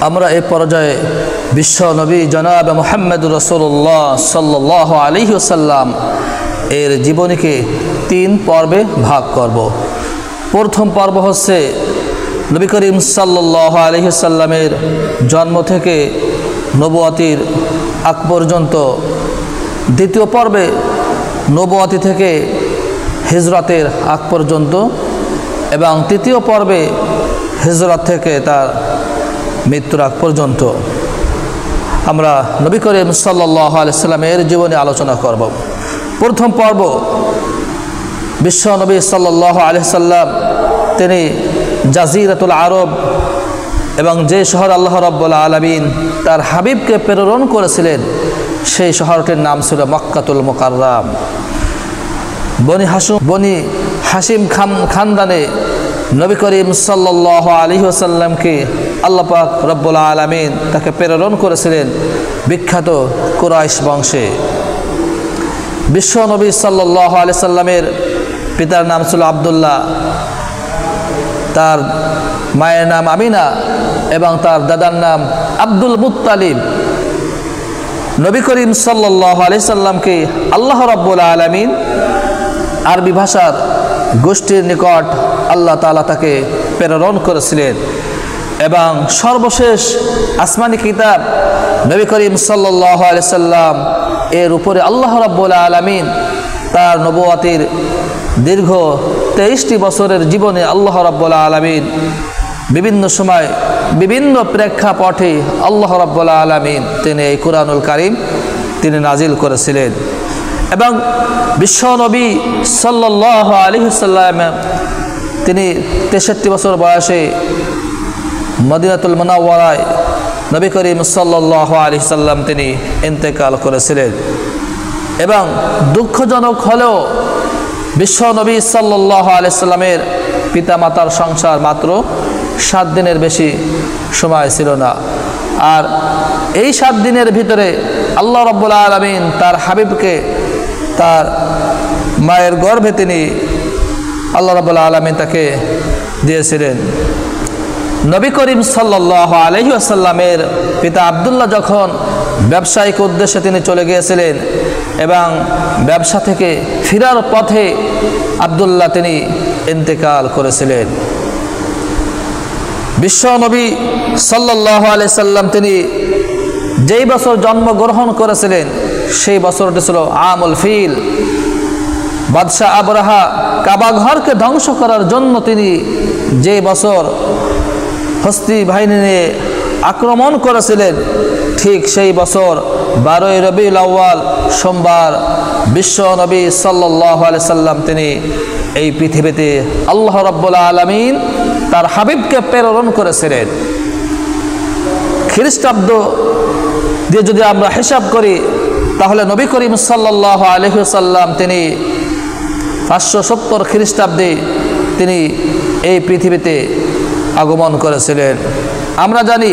আমরা এই পর্যায়ে বিশ্ব নবী জনাব মুহাম্মদুর রাসূলুল্লাহ সাল্লাল্লাহু আলাইহি ওয়াসাল্লাম এর জীবনীকে 3 পর্বে ভাগ করব। প্রথম পর্ব হচ্ছে নবী করিম সাল্লাল্লাহু আলাইহি ওয়াসাল্লামের জন্ম থেকে নবুয়তির আগ পর্যন্ত। দ্বিতীয় পর্বে নবুয়তি থেকে হিজরতের আগ পর্যন্ত এবং তৃতীয় পর্বে হিজরত থেকে তার মৃত্যুর আগ পর্যন্ত আমরা নবী করিম সাল্লাল্লাহু আলাইহি ওয়াসাল্লামের জীবনে আলোচনা করব। প্রথম পর্ব বিশ্ব নবী সাল্লাল্লাহু আলাইহি ওয়াসাল্লাম তিনি জাজিরাতুল আরব এবং যে শহর আল্লাহ রাব্বুল আলামিন তার হাবিবকে প্রেরণ করেছিলেন সেই শহরটির নাম ছিল মক্কাতুল মুকাররম। বনি হাশিম খানদানে নবী করিম সাল্লাল্লাহু আলাইহি ওয়াসাল্লামকে আল্লাহ পাক রব্বুল আলামিন তাকে প্রেরণ করেছিলেন বিখ্যাত কুরাইশ বংশে। বিশ্ব নবী সাল্লাল্লাহু আলাইহি সাল্লামের পিতার নাম ছিল আব্দুল্লাহ, তার মায়ের নাম আমিনা এবং তার দাদার নাম আব্দুল মুত্তালিব। নবী করিম সাল্লাল্লাহু আলাইহি সাল্লামকে আল্লাহ রাব্বুল আলামিন আরবি ভাষার গোষ্ঠীর নিকট আল্লাহ তাআলা তাকে প্রেরণ করেছিলেন এবং সর্বশেষ আসমানি কিতাব নবী করিম সাল্লাল্লাহু আলাইহি সাল্লাম এর উপরে আল্লাহ রাব্বুল আলামিন তার নবুয়তির দীর্ঘ 23টি বছরের জীবনে আল্লাহ রাব্বুল আলামিন বিভিন্ন সময় বিভিন্ন প্রেক্ষাপটে আল্লাহ রাব্বুল আলামিন তিনি এই কুরআনুল কারীম তিনি নাজিল করেছিলেন এবং বিশ্ব নবী সাল্লাল্লাহু আলাইহি ওয়াসাল্লাম তিনি 63 বছর বয়সে মদিনাতুল মুনাওয়ারায় নবী করিম সাল্লাল্লাহু আলাইহি ওয়াসাল্লাম তিনি ইন্তেকাল করেছিলেন এবং দুঃখজনক হলেও বিশ্ব নবী সাল্লাল্লাহু আলাইহি ওয়াসাল্লামের পিতামাতার সংসার মাত্র 7 দিনের বেশি সময় ছিল না। আর এই 7 দিনের ভিতরে আল্লাহ রাব্বুল আলামিন তার হাবিবকে তার মায়ের গর্ভে তিনি আল্লাহ রাব্বুল আলামিন তাকে দিয়েছিলেন। নবী করিম সাল্লাল্লাহু আলাইহি ওয়াসাল্লামের পিতা আব্দুল্লাহ যখন ব্যবসায়িক উদ্দেশ্যে তিনি চলে গিয়েছিলেন এবং ব্যবসা থেকে ফেরার পথে আব্দুল্লাহ তিনি ইন্তেকাল করেছিলেন। বিশ্ব নবী সাল্লাল্লাহু আলাইহি সাল্লাম তিনি যেই বছর জন্মগ্রহণ করেছিলেন সেই বছরটি ছিল আমুল ফিল। বাদশাহ আবরাহা কাবা ঘরকে ধ্বংস করার জন্য তিনি যে বছর হস্তি বাহিনী নিয়ে আক্রমণ করেছিলেন ঠিক সেই বছর 12ই রবিউল আউয়াল সোমবার বিশ্ব নবী সাল্লাল্লাহু আলাইহি সাল্লাম তিনি এই পৃথিবীতে আল্লাহ রাব্বুল আলামিন তার হাবিবকে প্রেরণ করেছিলেন। খ্রিস্টাব্দ দিয়ে যদি আমরা হিসাব করি তাহলে নবী করিম সাল্লাল্লাহু আলাইহি ওয়াসাল্লাম তিনি 570 খ্রিস্টাব্দে তিনি এই পৃথিবীতে আগমন করেছিলেন। আমরা জানি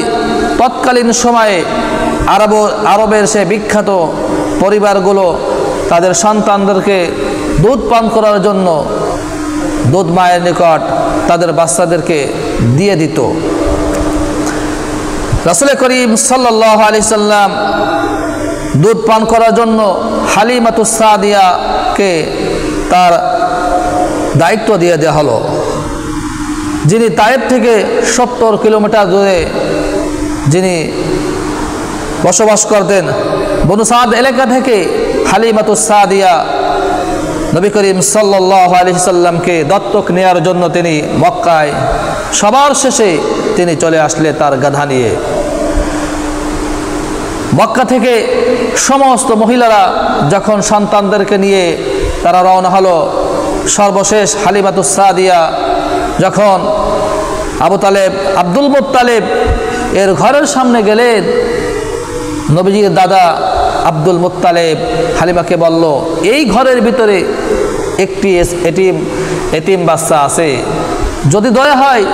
তৎকালীন সময়ে আরবের সে বিখ্যাত পরিবারগুলো তাদের সন্তানদেরকে দুধ পান করার জন্য দুধ মায়ের নিকট তাদের বাচ্চাদেরকে দিয়ে দিত। রাসূল করিম সাল্লাল্লাহু আলাইহি সাল্লাম দুধ পান করার জন্য হালিমাতুস সাদিয়াকে তার দায়িত্ব দিয়ে দেওয়া হলো, যিনি তায়েফ থেকে 70 কিলোমিটার দূরে যিনি বসবাস করতেন। বনু সাদ এলাকা থেকে হালিমাতুস সাদিয়া নবী করিম সাল্লাল্লাহু আলাইহি সাল্লামকে দত্তক নেয়ার জন্য তিনি মক্কায় সবার শেষে তিনি চলে আসলেন তার গাধা নিয়ে। মক্কা থেকে সমস্ত মহিলারা যখন সন্তানদেরকে নিয়ে তারা রওনা হলো, সর্বশেষ হালিমাতুস সাদিয়া যখন আব্দুল মুত্তালিব এর ঘরের সামনে গেলেন, নবীজির দাদা আব্দুল মুত্তালিব হালিমাকে বলল, এই ঘরের ভিতরে একটি এতিম বাচ্চা আছে, যদি দয়া হয়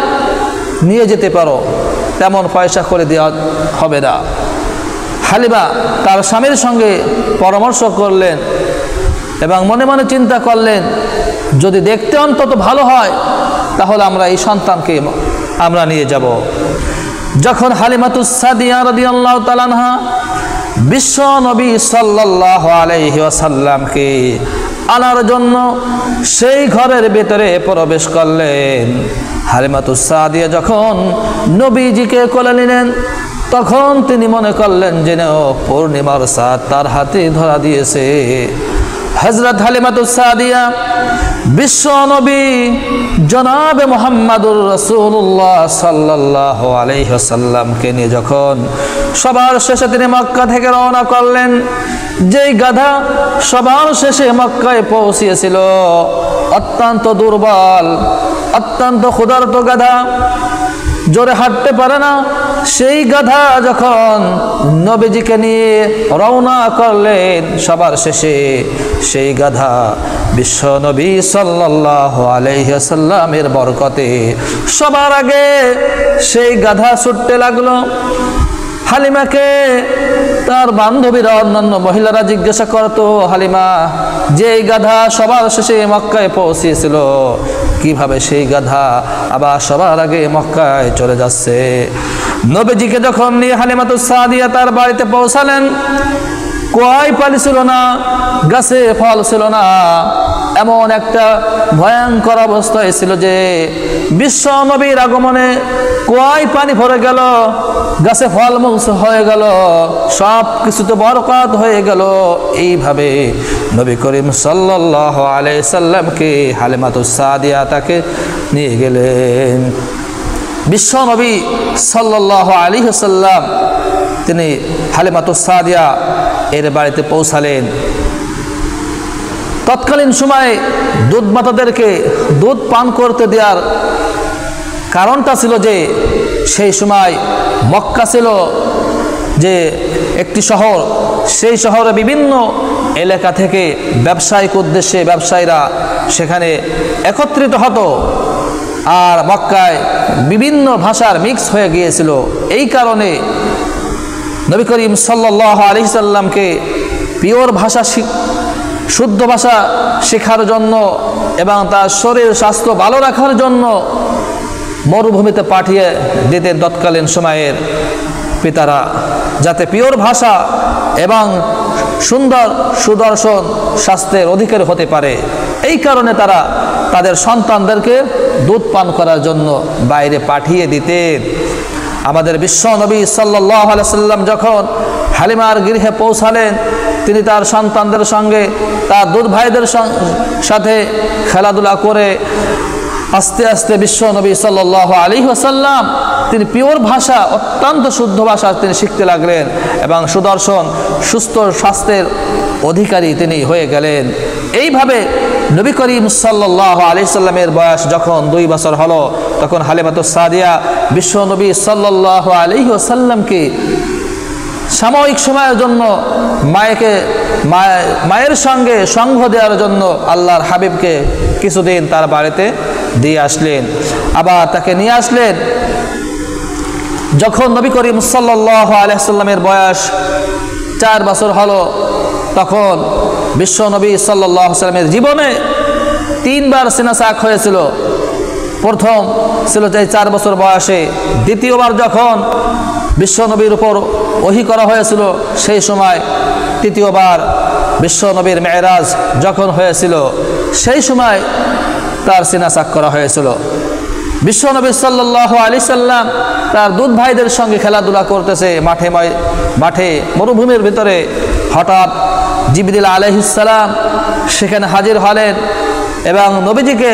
নিয়ে যেতে পারো, তেমন পয়সা করে দেওয়া হবে না। হালিমা তার স্বামীর সঙ্গে পরামর্শ করলেন এবং মনে মনে চিন্তা করলেন, যদি দেখতে অন্তত ভালো হয় তাহলে আমরা এই সন্তানকে আমরা নিয়ে যাব। যখন হালিমাতুস সাদিয়া রাদিয়াল্লাহু তাআলা আনহা বিশ্ব নবী সাল্লাল্লাহু আলাইহি ওয়াসাল্লামকে আনার জন্য সেই ঘরের ভিতরে প্রবেশ করলেন, হালিমাতুস সাদিয়া যখন নবীজিকে কোলে নিলেন তখন তিনি মনে করলেন যেন পূর্ণিমার চাঁদ তার হাতে ধরা দিয়েছে। হযরত হালিমাতুস সাদিয়া বিশ্ব নবী জনাবে মুহাম্মাদুর রাসূলুল্লাহ সাল্লাল্লাহু আলাইহি ওয়াসাল্লামকে নিয়ে যখন সবার শেষে তিনি মক্কা থেকে রওনা করলেন, যেই গাধা সবার শেষে মক্কায় পৌঁছিয়েছিল, অত্যন্ত দুর্বল, অত্যন্ত ক্ষুধার্ত গাধা, জোরে হাঁটতে পারে না, সেই গাধা যখন নবীজিকে নিয়ে রওনা করলেন সবার শেষে, সেই গাধা বিশ্ব নবী সাল্লাল্লাহু আলাইহি ওয়াসাল্লামের বরকতে সবার আগে সেই গাধা ছুটতে লাগলো। হালিমাকে তার বান্ধবীরা, অন্যান্য মহিলারা জিজ্ঞাসা করতো, হালিমা, যেই গাধা সবার শেষে মক্কায় পৌঁছেছিল, কিভাবে সেই গাধা আবার সবার আগে মক্কায় চলে যাচ্ছে? নবীজিকে যখন নিয়ে হালিমাতুস সাদিয়া তার বাড়িতে পৌঁছালেন, কুয়ায় পানি ছিল না, গাছে ফল ছিল না, এমন একটা ভয়ঙ্কর অবস্থায় ছিল যে বিশ্ব নবীর আগমনে কুয়ায় পানি ভরে গেল, গাছে ফলমূল হয়ে গেল, সব কিছুতে বরকত হয়ে গেল। এইভাবে নবী করিম সাল্লাল্লাহু আলাইহি সাল্লামকে হালিমাতুস সাদিয়া তাকে নিয়ে গেলেন। বিশ্ব নবী সাল্লাল্লাহু আলাইহি সাল্লাম তিনি হালিমাতুস সাদিয়া এর বাড়িতে পৌঁছালেন। তৎকালীন সময়ে দুধ মাতাদেরকে দুধ পান করতে দেওয়ার কারণটা ছিল যে সেই সময় মক্কা ছিল যে একটি শহর, সেই শহরে বিভিন্ন এলাকা থেকে ব্যবসায়িক উদ্দেশ্যে ব্যবসায়ীরা সেখানে একত্রিত হতো, আর মক্কায় বিভিন্ন ভাষার মিক্স হয়ে গিয়েছিল। এই কারণে নবী করিম সাল্লাল্লাহু আলাইহি সাল্লামকে পিওর ভাষা, শুদ্ধ ভাষা শেখার জন্য এবং তার শরীর স্বাস্থ্য ভালো রাখার জন্য মরুভূমিতে পাঠিয়ে দিতেন তৎকালীন সময়ের পিতারা, যাতে পিওর ভাষা এবং সুন্দর সুদর্শন স্বাস্থ্যের অধিকারী হতে পারে। এই কারণে তারা তাদের সন্তানদেরকে দুধ পান করার জন্য বাইরে পাঠিয়ে দিতেন। আমাদের বিশ্ব নবী সাল্লাল্লাহু আলাইহি সাল্লাম যখন হালিমার গৃহে পৌঁছালেন, তিনি তার সন্তানদের সঙ্গে, তার দুধ ভাইদের সাথে খেলাধুলা করে আস্তে আস্তে বিশ্ব নবী সাল্লাল্লাহু আলাইহি ওয়াসাল্লাম তিনি পিওর ভাষা, অত্যন্ত শুদ্ধ ভাষা তিনি শিখতে লাগলেন এবং সুদর্শন সুস্থ স্বাস্থ্যের অধিকারী তিনি হয়ে গেলেন। এইভাবে নবী করিম সাল্লাল্লাহু আলাইহি সাল্লামের বয়স যখন 2 বছর হলো, তখন হালিমাতুস সাদিয়া বিশ্ব নবী সাল্লাল্লাহু আলাইহি ওয়াসাল্লামকে সাময়িক সময়ের জন্য মায়ের সঙ্গে সঙ্গ দেওয়ার জন্য আল্লাহর হাবিবকে কিছুদিন তার বাড়িতে দিয়ে আসলেন, আবার তাকে নিয়ে আসলেন। যখন নবী করিম সাল্লাল্লাহু আলাইহি সাল্লামের বয়স 4 বছর হলো, তখন বিশ্ব নবী সাল্লাল্লাহু আলাইহি সাল্লামের জীবনে 3 বার সিনাসাক হয়েছিল। প্রথম ছিল যে 4 বছর বয়সে, দ্বিতীয়বার যখন বিশ্ব নবীর উপর ওহী করা হয়েছিল সেই সময়, তৃতীয়বার বিশ্ব নবীর মেরাজ যখন হয়েছিল সেই সময় তার সিনাসাক করা হয়েছিল। বিশ্ব নবী সাল্লাল্লাহু আলাইহি সাল্লাম তার দুধ ভাইদের সঙ্গে খেলাধুলা করতেছে মাঠে মরুভূমির ভিতরে। হঠাৎ জিবরিল আলাইহিস সালাম সেখানে হাজির হলেন এবং নবীজিকে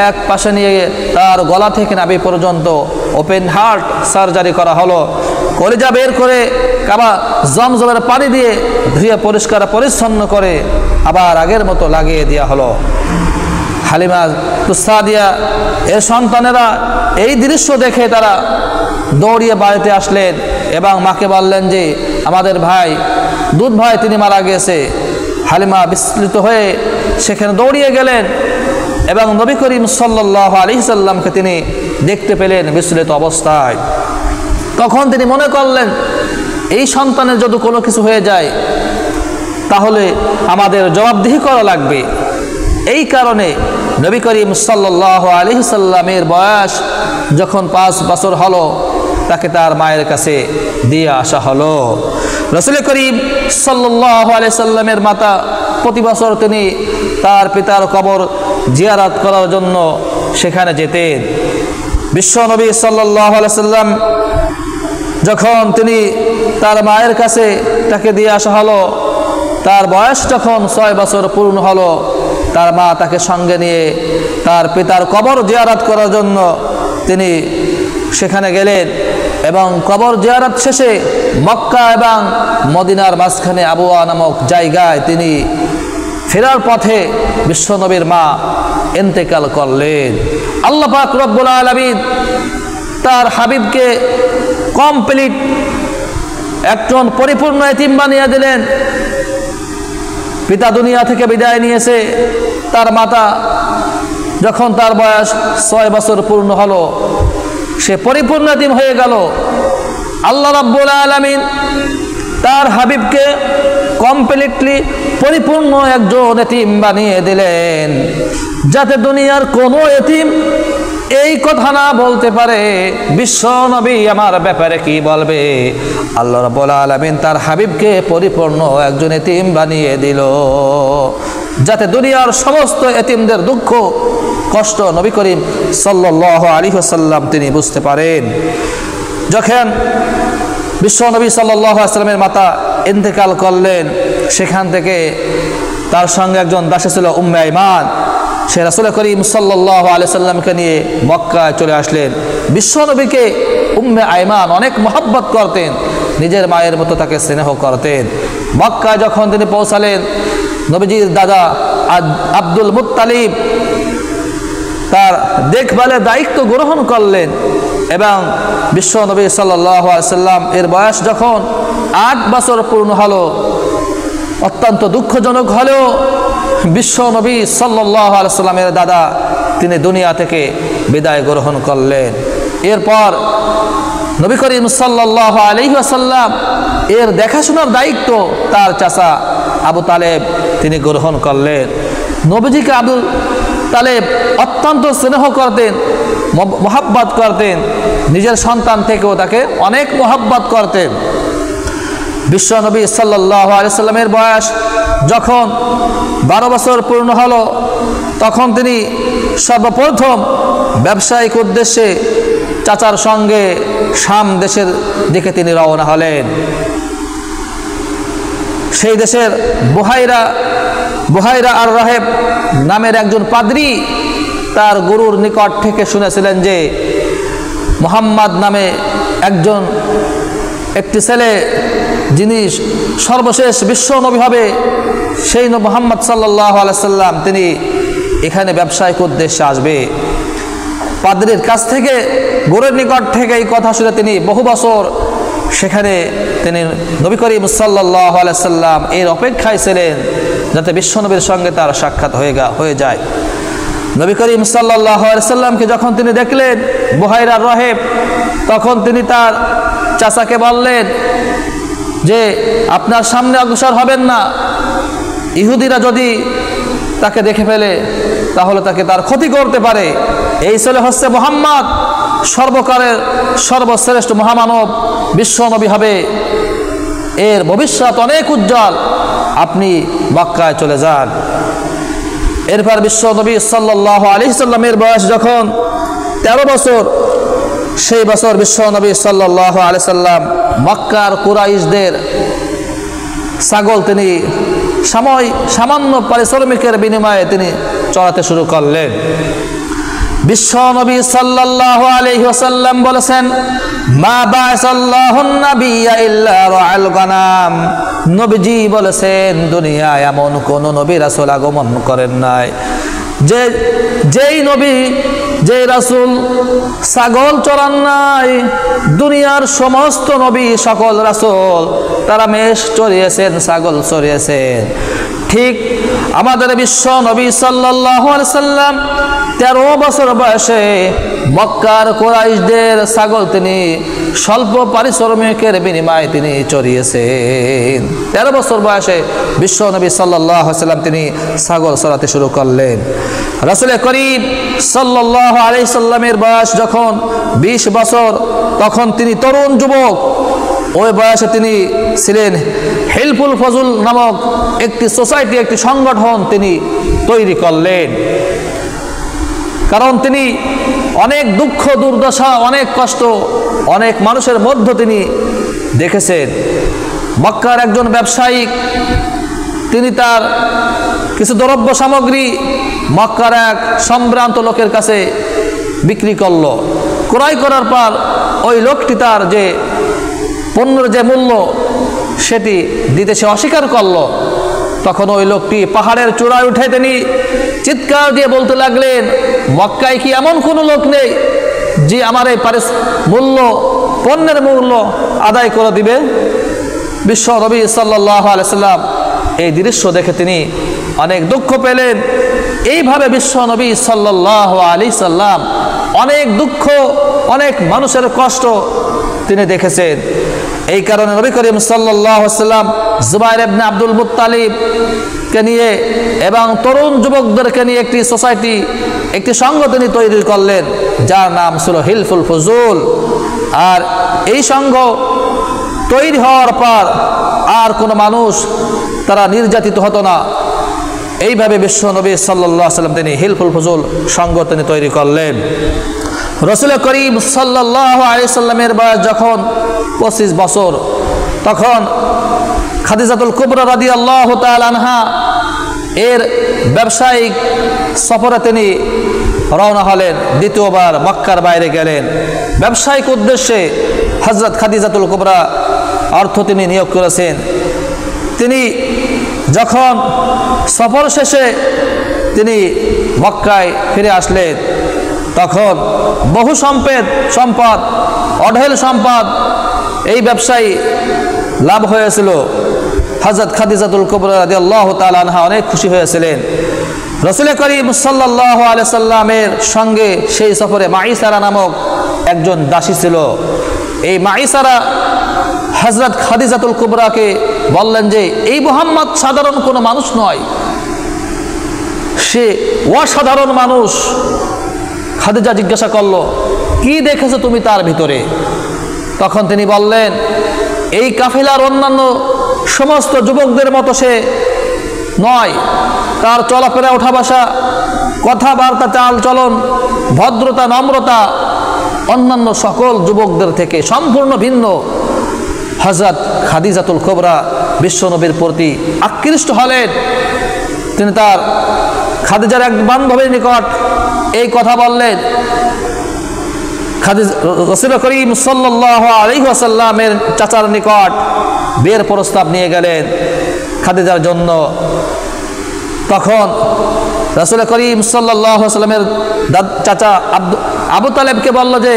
এক পাশে নিয়ে তার গলা থেকে নাভি পর্যন্ত ওপেন হার্ট সার্জারি করা হলো। কলিজা বের করে আবার জমজমের পানি দিয়ে ধুয়ে পরিষ্কার পরিচ্ছন্ন করে আবার আগের মতো লাগিয়ে দেওয়া হলো। হালিমাতুস সাদিয়া এর সন্তানেরা এই দৃশ্য দেখে তারা দৌড়িয়ে বাড়িতে আসলেন এবং মাকে বললেন যে আমাদের ভাই, দুধ ভাই, তিনি মারা গেছে। হালিমা বিস্মিত হয়ে সেখানে দৌড়িয়ে গেলেন এবং নবী করিম সাল্লাল্লাহু আলাইহি সাল্লামকে তিনি দেখতে পেলেন বিচলিত অবস্থায়। তখন তিনি মনে করলেন এই সন্তানের যদি কোনো কিছু হয়ে যায় তাহলে আমাদের জবাবদিহি করা লাগবে। এই কারণে নবী করিম সাল্লাল্লাহু আলাইহি সাল্লামের বয়স যখন 5 বছর হলো তাকে তার মায়ের কাছে দিয়ে আসা হলো। রাসূল করিম সাল্লাল্লাহু আলাইহি সাল্লামের মাতা প্রতি বছর তিনি তার পিতার কবর জিয়ারত করার জন্য সেখানে যেতেন। বিশ্বনবী সাল্লাল্লাহু আলাইহি সাল্লাম যখন তিনি তার মায়ের কাছে তাকে দিয়ে আসা হলো, তার বয়স যখন 6 বছর পূর্ণ হলো, তার মা তাকে সঙ্গে নিয়ে তার পিতার কবর জিয়ারত করার জন্য তিনি সেখানে গেলেন এবং কবর জিয়ারত শেষে মক্কা এবং মদিনার মাঝখানে আবওয়া নামক জায়গায় তিনি ফেরার পথে বিশ্বনবীর মা ইন্তেকাল করলেন। আল্লাহ পাক রব্বুল আলামিন তার হাবিবকে কমপ্লিট একজন পরিপূর্ণ এতিম বানিয়ে দিলেন। পিতা দুনিয়া থেকে বিদায় নিয়েছে, তার মাতা যখন তার বয়স 6 বছর পূর্ণ হলো সে পরিপূর্ণ এতিম হয়ে গেল। আল্লাহ রাব্বুল আলামিন তার হাবিবকে কমপ্লিটলি পরিপূর্ণ একজন এতিম বানিয়ে দিলেন, যাতে দুনিয়ার কোনো এতিম এই কথা না বলতে পারে বিশ্ব নবী আমার ব্যাপারে কি বলবে। আল্লাহ রাব্বুল আলামিন তার হাবিবকে পরিপূর্ণ একজন এতিম বানিয়ে দিল, যাতে দুনিয়ার সমস্ত এতিমদের দুঃখ কষ্ট নবী করিম সাল্লাল্লাহু আলাইহি ওয়াসাল্লাম তিনি বুঝতে পারেন। যখন বিশ্ব নবী সাল্লাল্লাহু আলাইহি ওয়াসাল্লামের মাতা ইন্তেকাল করলেন, সেখান থেকে তার সঙ্গে একজন দাসী ছিল উম্মে আইমান। সে রাসূল করিম সাল্লাল্লাহু আলাইহি ওয়াসাল্লামকে নিয়ে মক্কায় চলে আসলেন। বিশ্ব নবীকে উম্মে আইমান অনেক মহব্বত করতেন, নিজের মায়ের মতো তাকে স্নেহ করতেন। মক্কায় যখন তিনি পৌঁছালেন, নবীজির দাদা আব্দুল মুত্তালিব তার দেখভালের দায়িত্ব গ্রহণ করলেন এবং বিশ্ব নবী সাল্লাল্লাহু আলাইহি ওয়াসাল্লাম এর বয়স যখন 8 বছর পূর্ণ হলো, অত্যন্ত দুঃখজনক হলেও বিশ্ব নবী সাল্লাল্লাহু আলাইহি ওয়াসাল্লামের দাদা তিনি দুনিয়া থেকে বিদায় গ্রহণ করলেন। এরপর নবী করিম সাল্লাল্লাহু আলাইহি ওয়াসাল্লাম এর দেখাশোনার দায়িত্ব তার চাচা আবু তালেব তিনি গ্রহণ করলেন। নবীজিকে আবু তালেব অত্যন্ত স্নেহ করতেন, মহব্বত করতেন, নিজের সন্তান থেকেও তাকে অনেক মহব্বত করতেন। বিশ্ব নবী সাল্লাল্লাহু আলাইহি ওয়াসাল্লামের বয়স যখন 12 বছর পূর্ণ হলো, তখন তিনি সর্বপ্রথম ব্যবসায়িক উদ্দেশ্যে চাচার সঙ্গে শাম দেশের দিকে তিনি রওনা হলেন। সেই দেশের বুহাইরা আর রাহেব নামের একজন পাদ্রী তার গুরুর নিকট থেকে শুনেছিলেন যে মুহাম্মদ নামে একটি ছেলে যিনি সর্বশেষ বিশ্ব নবী হবে, সেই মুহাম্মদ সাল্লাল্লাহু আলাইহি সাল্লাম তিনি এখানে ব্যবসায়িক উদ্দেশ্যে আসবে। পাদ্রীর কাছ থেকে গুরুর নিকট থেকে এই কথা শুনে তিনি বহু বছর সেখানে তিনি নবী করিম সাল্লাল্লাহু আলাইহি সাল্লাম এর অপেক্ষায় ছিলেন যাতে বিশ্বনবীর সঙ্গে তার সাক্ষাৎ হয়ে যায়। নবী করিম সাল্লাল্লাহু আলাইহি সাল্লামকে যখন তিনি দেখলেন বুহাইরা রাহেব, তখন তিনি তার চাচাকে বললেন যে আপনার সামনে অগ্রসর হবেন না, ইহুদিরা যদি তাকে দেখে ফেলে তাহলে তাকে তার ক্ষতি করতে পারে। এই ছেলে হচ্ছে মুহাম্মদ, সর্বকালের সর্বশ্রেষ্ঠ মহামানব, বিশ্ব নবী হবে, এর ভবিষ্যৎ অনেক উজ্জ্বল, আপনি মক্কায় চলে যান। এরপর বিশ্ব নবী সাল্লাল্লাহু আলাইহি সাল্লামের বয়স যখন 13 বছর, সেই বছর বিশ্ব নবী সাল্লাল্লাহু আলাইহি সাল্লাম মক্কার কুরাইশদের ছাগল তিনি সামান্য পারিশ্রমিকের বিনিময়ে তিনি চড়াতে শুরু করলেন। বিশ্ব নবী সাল্লাল্লাহু আলাইহি ওয়াসাল্লাম বলেছেন, মা বা'সাল্লাহুন নাবিয়্যা ইল্লা রা'আল গানাম। নবীজি বলেছেন দুনিয়ায় এমন কোন নবী রাসূল আগমন করেন নাই যেই নবী যে রাসূল ছাগল চড়ান নাই। দুনিয়ার সমস্ত নবী সকল রাসূল তারা মেষ চড়িয়েছেন, ছাগল চড়িয়েছেন। ঠিক আমাদের বিশ্ব নবী সাল্লাল্লাহু আলাইহি সাল্লাম 13 বছর বয়সে মক্কার কুরাইশদের ছাগল তিনি স্বল্প পারিশ্রমিকের বিনিময়ে তিনি চড়িয়েছেন। 13 বছর বয়সে বিশ্ব নবী সাল্লাল্লাহু আলাইহি সাল্লাম তিনি ছাগল চড়াতে শুরু করলেন। রাসূল করিম সাল্লাল্লাহু আলাইহি সাল্লামের বয়স যখন 20 বছর, তখন তিনি তরুণ যুবক। ওই বয়সে তিনি ছিলেন হিলফুল ফজল নামক একটি সোসাইটি, একটি সংগঠন তিনি তৈরি করলেন। কারণ তিনি অনেক দুঃখ দুর্দশা, অনেক কষ্ট অনেক মানুষের মধ্যে তিনি দেখেছেন। মক্কার একজন ব্যবসায়িক, তিনি তার কিছু দ্রব্য সামগ্রী মক্কার এক সম্ভ্রান্ত লোকের কাছে বিক্রি করলো। ক্রয় করার পর ওই লোকটি তার যে পণ্যের যে মূল্য সেটি দিতে সে অস্বীকার করলো। তখন ওই লোকটি পাহাড়ের চূড়ায় উঠে তিনি চিৎকার দিয়ে বলতে লাগলেন, মক্কায় কি এমন কোনো লোক নেই যে আমার এই পণ্যের মূল্য আদায় করে দিবে? বিশ্ব নবী সাল্লাল্লাহু আলাইহি সাল্লাম এই দৃশ্য দেখে তিনি অনেক দুঃখ পেলেন। এইভাবে বিশ্ব নবী সাল্লাল্লাহু আলাইহি সাল্লাম অনেক দুঃখ, অনেক মানুষের কষ্ট তিনি দেখেছেন। এই কারণে নবী করিম সাল্লাল্লাহু আলাইহি সাল্লাম জুবাইর ইবনে আব্দুল মুত্তালিবকে নিয়ে এবং তরুণ যুবকদেরকে নিয়ে একটি সোসাইটি, একটি সংঘ তিনি তৈরি করলেন, যার নাম ছিল হিলফুল ফজল। আর এই সংঘ তৈরি হওয়ার পর আর কোনো মানুষ তারা নির্যাতিত হতো না। এইভাবে বিশ্ব নবী সাল্লাল্লাহু আলাইহি সাল্লাম তিনি হিলফুল ফজল সংঘ তিনি তৈরি করলেন। রাসূল করিম সাল্লাল্লাহু আলাইহি সাল্লামের বয়স যখন 25 বছর, তখন খাদিজাতুল কুবরা রাদিয়াল্লাহু তাআলা আনহা এর ব্যবসায়িক সফরে তিনি রওনা হলেন। দ্বিতীয়বার মক্কার বাইরে গেলেন ব্যবসায়িক উদ্দেশ্যে। হযরত খাদিজাতুল কুবরা অর্থ তিনি নিয়োগ করেছেন। তিনি যখন সফর শেষে তিনি মক্কায় ফিরে আসলেন, তখন বহু সম্পদ, অঢেল সম্পদ এই ব্যবসায়ী লাভ হয়েছিল। হযরত খাদিজাতুল কুবরা রাদিয়াল্লাহু তাআলা আনহা অনেক খুশি হয়েছিলেন। রাসূল করিম সাল্লাল্লাহু আলাইহি সাল্লামের সঙ্গে সেই সফরে মাইসারা নামক একজন দাসী ছিল। এই মাইসারা হযরত খাদিজাতুল কুবরাকে বললেন যে এই মুহাম্মদ সাধারণ কোনো মানুষ নয়, সে অসাধারণ মানুষ। খাদিজা জিজ্ঞাসা করলো, কি দেখেছো তুমি তার ভিতরে? তখন তিনি বললেন, এই কাফেলার অন্যান্য সমস্ত যুবকদের মতো সে নয়। তার চলাফেরা, ওঠা বসা, কথাবার্তা, চাল চলন, ভদ্রতা, নম্রতা অন্যান্য সকল যুবকদের থেকে সম্পূর্ণ ভিন্ন। হযরত খাদিজাতুল কুবরা বিশ্বনবীর প্রতি আকৃষ্ট হলেন। তিনি তার খাদিজার এক বান্ধবীর নিকট এই কথা বললেন। রাসূল করিম সাল্লাল্লাহু আলাইহি ওয়াসাল্লামের চাচার নিকট বিয়ের প্রস্তাব নিয়ে গেলেন খাদিজার জন্য। তখন রাসূল করিম সাল্লাল্লাহু আলাইহি ওয়াসাল্লামের চাচা আবু তালেবকে বলল যে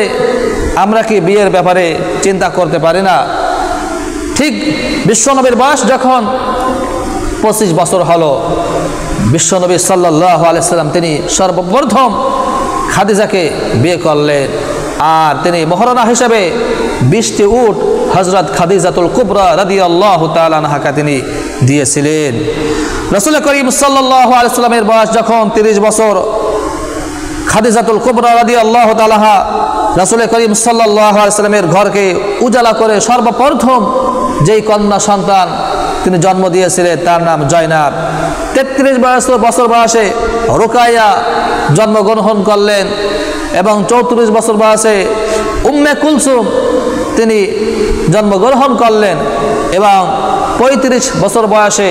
আমরা কি বিয়ের ব্যাপারে চিন্তা করতে পারি না? ঠিক বিশ্বনবীর বয়স যখন 25 বছর হলো, বিশ্বনবী সাল্লাল্লাহু আলাইহি ওয়াসাল্লাম তিনি সর্বপ্রথম খাদিজাকে বিয়ে করলেন। আর তিনি মহারণা হিসেবে 20টি উট হযরত খাদিজাতুল কুবরা রাদিয়াল্লাহু তাআলা আনহাকে তিনি দিয়েছিলেন। রাসূল করিম সাল্লাল্লাহু আলাইহি ওয়াসাল্লামের বয়স যখন 30 বছর, খাদিজাতুল কুবরা রাদিয়াল্লাহু তাআলা রাসূল করিম সাল্লাল্লাহু আলাইহি ওয়াসাল্লামের ঘরকে উজালা করে সর্বপ্রথম যেই কন্যা সন্তান তিনি জন্ম দিয়েছিলেন তার নাম জয়নাব। 33 বছর বয়সে রুকাইয়া জন্মগ্রহণ করলেন এবং 34 বছর বয়সে উম্মে কুলসুম তিনি জন্মগ্রহণ করলেন এবং 35 বছর বয়সে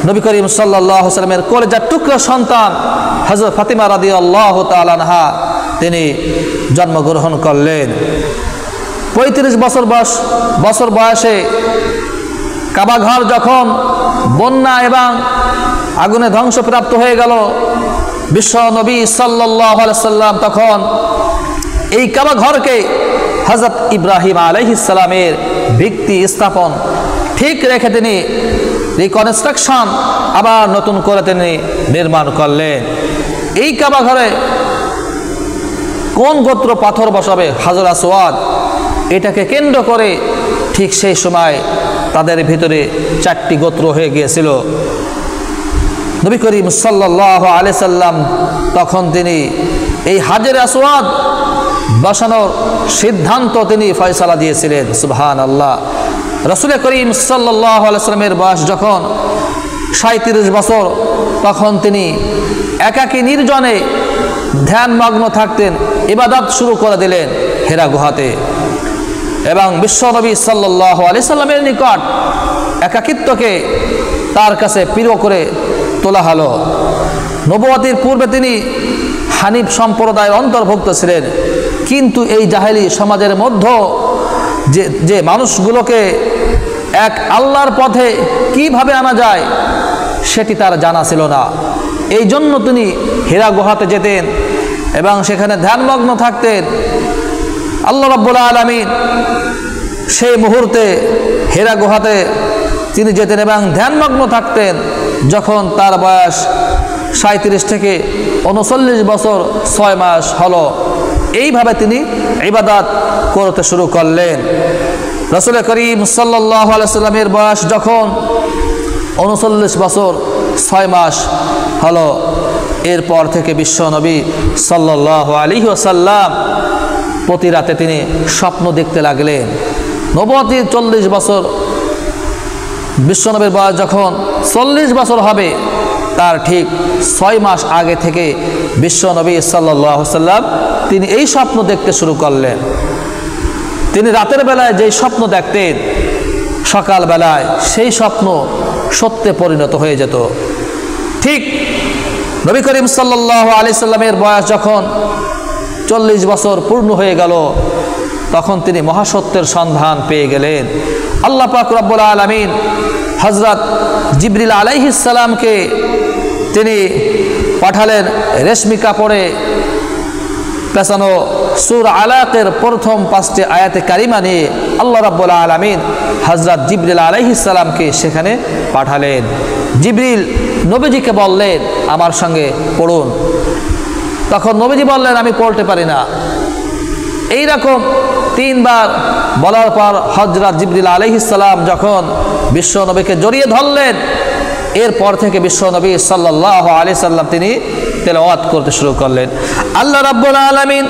নবী করিম সাল্লাল্লাহু আলাইহি ওয়াসাল্লামের কলেজার টুকরা সন্তান হযরত ফাতিমা রাদিয়াল্লাহু তাআলা আনহা তিনি জন্মগ্রহণ করলেন। 35 বছর বয়সে কাবা ঘর যখন বন্যা এবং আগুনে ধ্বংসপ্রাপ্ত হয়ে গেল, বিশ্ব নবী সাল্লাল্লাহু আলাইহি সাল্লাম তখন এই কাবা ঘরকে হযরত ইব্রাহিম আলাইহিস সালামের ভিত্তি স্থাপন ঠিক রেখে তিনি রিকনস্ট্রাকশন আবার নতুন করে তিনি নির্মাণ করলেন। এই কাবা ঘরে কোন গোত্র পাথর বসাবে? হাজর আসওয়াদ এটাকে কেন্দ্র করে ঠিক সেই সময় তাদের ভিতরে 4টি গোত্র হয়ে গিয়েছিল। নবী করিম সাল্লাল্লাহু আলাইহি সাল্লাম তখন তিনি এই হাজরে আসওয়াদ বসানোর সিদ্ধান্ত তিনি ফয়সালা দিয়েছিলেন। সুবহানাল্লাহ। রাসূল করিম সাল্লাল্লাহু আলাইহি সাল্লামের বয়স যখন 37 বছর, তখন তিনি একাকী নির্জনে ধ্যানমগ্ন থাকতেন, ইবাদত শুরু করে দিলেন হেরা গুহাতে। এবং বিশ্বনবী সাল্লাল্লাহু আলাইহি সাল্লামের নিকট একাকিত্বকে তার কাছে প্রিয় করে তোলা হলো। নবুয়তের পূর্বে তিনি হানিফ সম্প্রদায়ের অন্তর্ভুক্ত ছিলেন, কিন্তু এই জাহেলি সমাজের মধ্যে যে মানুষগুলোকে এক আল্লাহর পথে কিভাবে আনা যায় সেটি তার জানা ছিল না। এই জন্য তিনি হীরা গুহাতে যেতেন এবং সেখানে ধ্যানমগ্ন থাকতেন। আল্লাহ রাব্বুল আলামিন সেই মুহূর্তে হীরা গুহাতে তিনি যেতেন এবং ধ্যানমগ্ন থাকতেন যখন তার বয়স 37 থেকে 39 বছর 6 মাস হলো। এইভাবে তিনি ইবাদত করতে শুরু করলেন। রাসূল করিম সাল্লাল্লাহু আলাইহি সাল্লামের বয়স যখন 39 বছর 6 মাস হলো, এরপর থেকে বিশ্বনবী সাল্লাল্লাহু আলাইহি ওয়াসাল্লাম প্রতি রাতে তিনি স্বপ্ন দেখতে লাগলেন। নবুয়তের 40 বছর, বিশ্বনবীর বয়স যখন 40 বছর হবে তার ঠিক 6 মাস আগে থেকে বিশ্বনবী সাল্লাল্লাহু আলাইহি ওয়াসাল্লাম তিনি এই স্বপ্ন দেখতে শুরু করলেন। তিনি রাতের বেলায় যেই স্বপ্ন দেখতেন, সকাল বেলায় সেই স্বপ্ন সত্যে পরিণত হয়ে যেত। ঠিক নবী করিম সাল্লাল্লাহু আলাইহি সাল্লামের বয়স যখন 40 বছর পূর্ণ হয়ে গেল, তখন তিনি মহাসত্যের সন্ধান পেয়ে গেলেন। আল্লাহ পাক রব্বুল আলামিন হযরত জিবরিল আলাইহিস সালামকে তিনি পাঠালেন রেশমি কাপড়ে পেছানো সূরা আলাকের প্রথম 5টি আয়াতে কারিমা নিয়ে। আল্লাহ রাব্বুল আলামিন হযরত জিবরিল আলাইহিস সালামকে সেখানে পাঠালেন। জিবরিল নবীজিকে বললেন, আমার সঙ্গে পড়ুন। তখন নবীজি বললেন, আমি পড়তে পারি না। এইরকম 3 বার বলার পর হযরত জিবরিল আলাইহিস সালাম যখন বিশ্ব নবীকে জড়িয়ে ধরলেন, এরপর থেকে বিশ্ব নবী সাল্লাল্লাহু আলাইহি সাল্লাম তিনি তেলাওয়াত করতে শুরু করলেন। আল্লাহ রাব্বুল আলামিন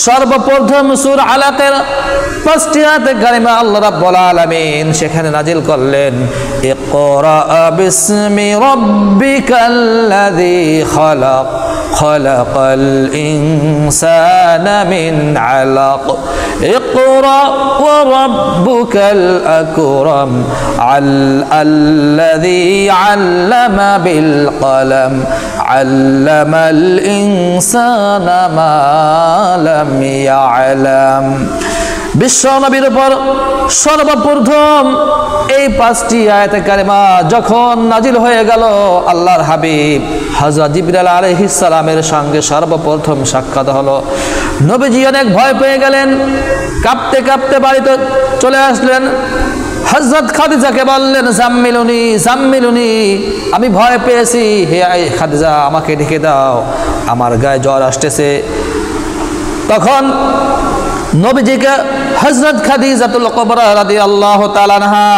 সর্বপ্রথম সূরা আলাকের 5টি আয়াতে কারিমা আল্লাহ রাব্বুল আলামিন সেখানে নাজিল করলেন, ইকরা বিসমি রাব্বিকাল্লাযী খালাক খালাকাল ইনসানা মিন আলাক ইকরা ওয়া রাব্বুকাল আকরাম আল্লাযী আল্লামা বিল কলম আল্লামাল ইনসানা মা লাম ইয়ালাম। বিশ্ব নবীর উপর সর্বপ্রথম এই 5টি আয়াতে কারিমা যখন নাজিল হয়ে গেল, আল্লাহর হাবিব হযরত জিবরিল আলাইহিস সালামের সঙ্গে সর্বপ্রথম সাক্ষাৎ হলো। নবীজি অনেক ভয় পেয়ে গেলেন, কাঁপতে কাঁপতে বাড়িতে চলে আসলেন। হযরত খাদিজাকে বললেন, জাম্মিলুনি জাম্মিলুনি, আমি ভয় পেয়েছি, হে খাদিজা আমাকে ঢেকে দাও, আমার গায়ে জ্বর আসতেছে। তখন নবীজিকে হযরত খাদিজাতুল কুবরা রাদিয়াল্লাহু তাআলা আনহা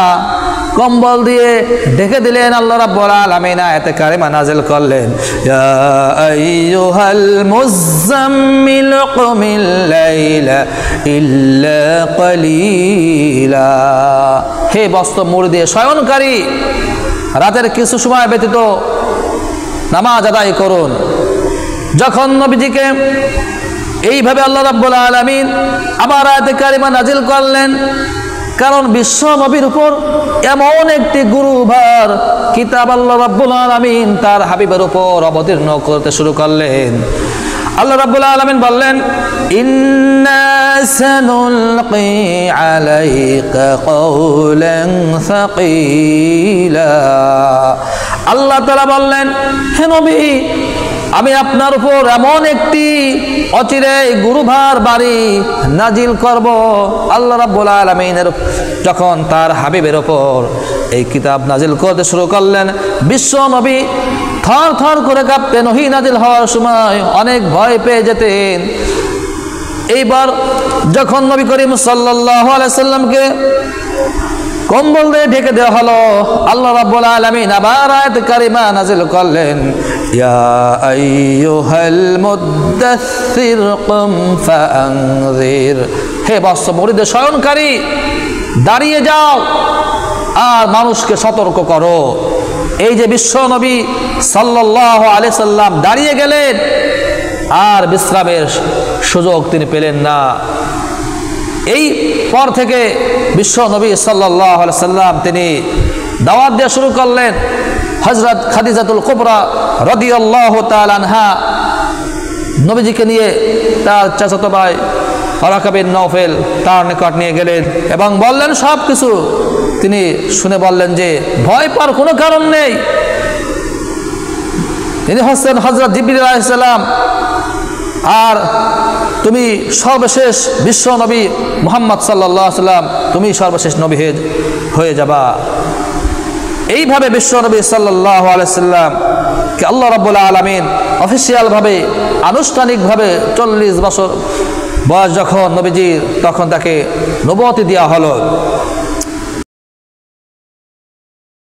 কম্বল দিয়ে ঢেকে দিলেন। আল্লাহ রাব্বুল আলামিন আয়াতে কারিমা নাযিল করলেন, ইয়া আইয়ুহাল মুযাম্মিল কুমিল লাইলা ইল্লা কালিলা, হে বস্ত্র মুড়ি দিয়ে শয়নকারী, রাতের কিছু সময় ব্যতীত নামাজ আদায় করুন। যখন নবীজিকে এইভাবে আল্লাহ রাব্বুল আলামিন আবার আয়াতে কারিমা নাজিল করলেন, কারণ বিশ্ব নবীর উপর এমন একটি গুরুভার কিতাব আল্লাহ রাব্বুল আলামিন তার হাবিবের উপর অবতীর্ণ করতে শুরু করলেন। আল্লাহ রাব্বুল আলামিন বললেন, ইন্না সানুলকি আলাইকা কওলান সাকিলা। আল্লাহ তাআলা বললেন, হে নবী, আমি আপনার উপর এমন একটি অচিরে গুরুভার বাড়ি নাজিল করব। আল্লাহ রাব্বুল আলামিনের যখন তার হাবিবের উপর এই কিতাব নাজিল করতে শুরু করলেন, বিশ্ব নবী থর থর করে কাঁপতেন। ওহী নাজিল হওয়ার সময় অনেক ভয় পেয়ে যেতেন। এইবার যখন নবী করিম সাল্লাল্লাহু আলাইহি সাল্লামকে কম্বল দিয়ে ঢেকে দেওয়া হলো, আল্লাহ রাব্বুল আলামিন আবার আয়াত কারিমা নাযিল করলেন, ইয়া আইয়ুহাল মুদ্দাসসির কুম ফাআনযির, হে বস্ত্রপরিধে শয়নকারী দাঁড়িয়ে যাও আর মানুষকে সতর্ক করো। এই যে বিশ্ব নবী সাল্লাল্লাহু আলাইহি সাল্লাম দাঁড়িয়ে গেলেন আর বিশ্রামের সুযোগ তিনি পেলেন না। এই পর থেকে বিশ্ব নবী সাল্লাল্লাহু আলাইহি সাল্লাম তিনি দাওয়াত দেওয়া শুরু করলেন। হযরত খাদিজাতুল কুবরা রাদিয়াল্লাহু তাআলা আনহা নবীজিকে নিয়ে তার চাচাতো ভাই ওয়ারাকা বিন নওফেল তার নিকট নিয়ে গেলেন এবং বললেন সব কিছু। তিনি শুনে বললেন যে ভয় পাওয়ার কোনো কারণ নেই। তিনি হচ্ছেন হযরত জিবরিল আলাইহিস সালাম, আর তুমি সর্বশেষ বিশ্ব নবী মুহাম্মদ সাল্লাল্লাহু আলাইহি সাল্লাম, তুমি সর্বশেষ নবী হয়ে যাবা। এইভাবে বিশ্ব নবী সাল্লাল্লাহু আলাইহি সাল্লাম কে আল্লাহ রাব্বুল আলামিন অফিসিয়ালভাবে আনুষ্ঠানিকভাবে 40 বছর বয়স যখন নবীজির, তখন তাকে নবুয়ত দেওয়া হলো।